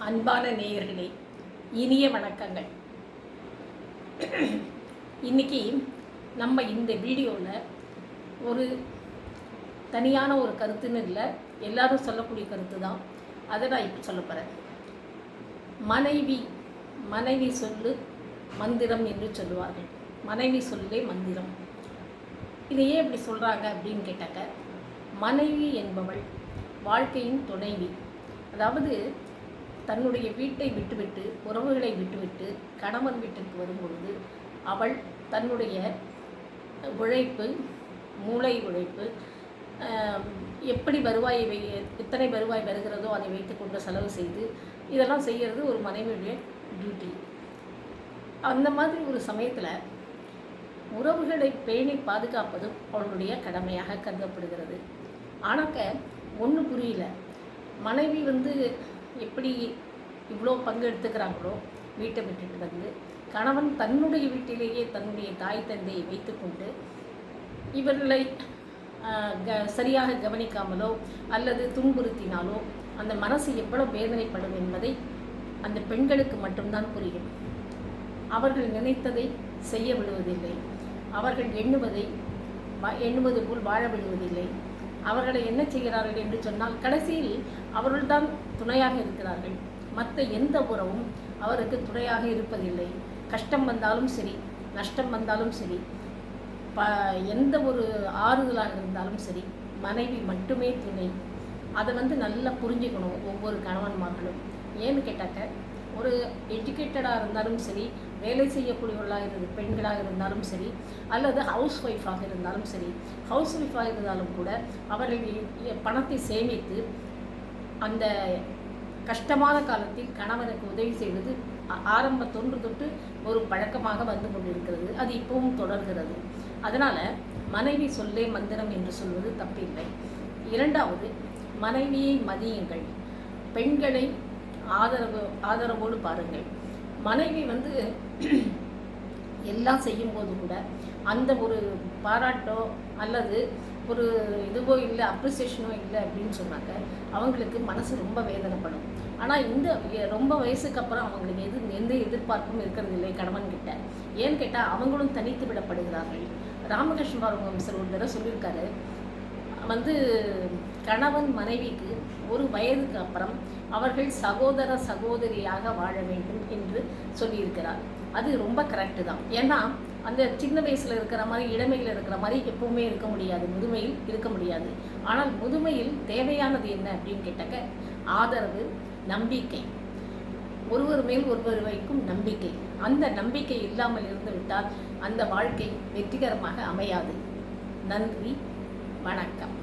அன்பான நேயர்களே, இனிய வணக்கங்கள். இன்றைக்கி நம்ம இந்த வீடியோவில் ஒரு தனியான ஒரு கருத்துன்னு இல்லை, எல்லாரும் சொல்லக்கூடிய கருத்து தான். அதை நான் இப்போ சொல்ல போகிறேன். மனைவி சொல்லு மந்திரம் என்று சொல்லுவார்கள். மனைவி சொல்லே மந்திரம். இதை ஏன் இப்படி சொல்கிறாங்க அப்படின்னு கேட்டாக்க, மனைவி என்பவள் வாழ்க்கையின் துணைவி. அதாவது தன்னுடைய வீட்டை விட்டுவிட்டு, உறவுகளை விட்டுவிட்டு கணவன் வீட்டிற்கு வரும்பொழுது அவள் தன்னுடைய உழைப்பு, மூளை உழைப்பு, எப்படி எத்தனை வருவாய் வருகிறதோ அதை வைத்துக்கொண்டு செலவு செய்து இதெல்லாம் செய்கிறது ஒரு மனைவியுடைய டியூட்டி. அந்த மாதிரி ஒரு சமயத்தில் உறவுகளை பேணி பாதுகாப்பதும் அவளுடைய கடமையாக கருதப்படுகிறது. ஆனாக்க ஒன்றும் புரியல, மனைவி எப்படி இவ்வளோ பங்கு எடுத்துக்கிறாங்களோ வீட்டை விட்டுட்டு வந்து, கணவன் தன்னுடைய வீட்டிலேயே தன்னுடைய தாய் தந்தையை வைத்துக்கொண்டு இவர்களை சரியாக கவனிக்காமலோ அல்லது துன்புறுத்தினாலோ அந்த மனசு எவ்வளோ வேதனைப்படும் என்பதை அந்த பெண்களுக்கு மட்டும்தான் புரியும். அவர்கள் நினைத்ததை செய்ய விடுவதில்லை, அவர்கள் எண்ணுவது போல் வாழ விடுவதில்லை. அவர்களை என்ன செய்கிறார்கள் என்று சொன்னால், கடைசியில் அவர்கள்தான் துணையாக இருக்கிறார்கள். மற்ற எந்த உறவும் அவருக்கு துணையாக இருப்பதில்லை. கஷ்டம் வந்தாலும் சரி, நஷ்டம் வந்தாலும் சரி, எந்த ஒரு ஆறுதலாக இருந்தாலும் சரி, மனைவி மட்டுமே துணை. அதை நல்லா புரிஞ்சுக்கணும் ஒவ்வொரு கணவன்மார்களும். ஏன்னு கேட்டாக்க, ஒரு எஜுகேட்டடாக இருந்தாலும் சரி, வேலை செய்யக்கூடியவர்களாக பெண்களாக இருந்தாலும் சரி, அல்லது ஹவுஸ் ஒய்ஃபாக இருந்தாலும் சரி, ஹவுஸ் ஒய்ஃபாக இருந்தாலும் கூட அவர்கள் பணத்தை சேமித்து அந்த கஷ்டமான காலத்தில் கணவனுக்கு உதவி செய்வது ஆரம்ப தொன்று ஒரு பழக்கமாக வந்து கொண்டிருக்கிறது. அது இப்பவும் தொடர்கிறது. அதனால் மனைவி சொல்லே மந்திரம் என்று சொல்வது தப்பில்லை. இரண்டாவது, மனைவியை மதியுங்கள். பெண்களை ஆதரவோடு பாருங்கள். மனைவி எல்லாம் செய்யும்போது கூட அந்த ஒரு பாராட்டோ அல்லது ஒரு இதுவோ இல்லை, அப்ரிசியேஷனோ இல்லை அப்படின்னு சொன்னாக்க அவங்களுக்கு மனசு ரொம்ப வேதனைப்படும். ஆனால் இந்த ரொம்ப வயசுக்கு அப்புறம் அவங்களுக்கு எந்த எதிர்பார்ப்பும் இருக்கிறது இல்லை கணவன்கிட்ட. ஏன்னு கேட்டால் அவங்களும் தனித்து விடப்படுகிறார்கள். ராமகிருஷ்ண பரமஹம்சர் ஒரு தடவை சொல்லியிருக்காரு, கணவன் மனைவிக்கு ஒரு வயதுக்கு அப்புறம் அவர்கள் சகோதர சகோதரியாக வாழ வேண்டும் என்று சொல்லியிருக்கிறார். அது ரொம்ப கரெக்டு தான். ஏன்னா அந்த சின்ன வயசில் இருக்கிற மாதிரி, இளமையில் இருக்கிற மாதிரி எப்பவுமே இருக்க முடியாது, முதுமையில் இருக்க முடியாது. ஆனால் முதுமையில் தேவையானது என்ன அப்படின்னு கேட்டாக்க, ஆதரவு, நம்பிக்கை, ஒருவர் மேல் ஒருவர் வைக்கும் நம்பிக்கை. அந்த நம்பிக்கை இல்லாமல் இருந்து விட்டால் அந்த வாழ்க்கை வெற்றிகரமாக அமையாது. நன்றி, வணக்கம்.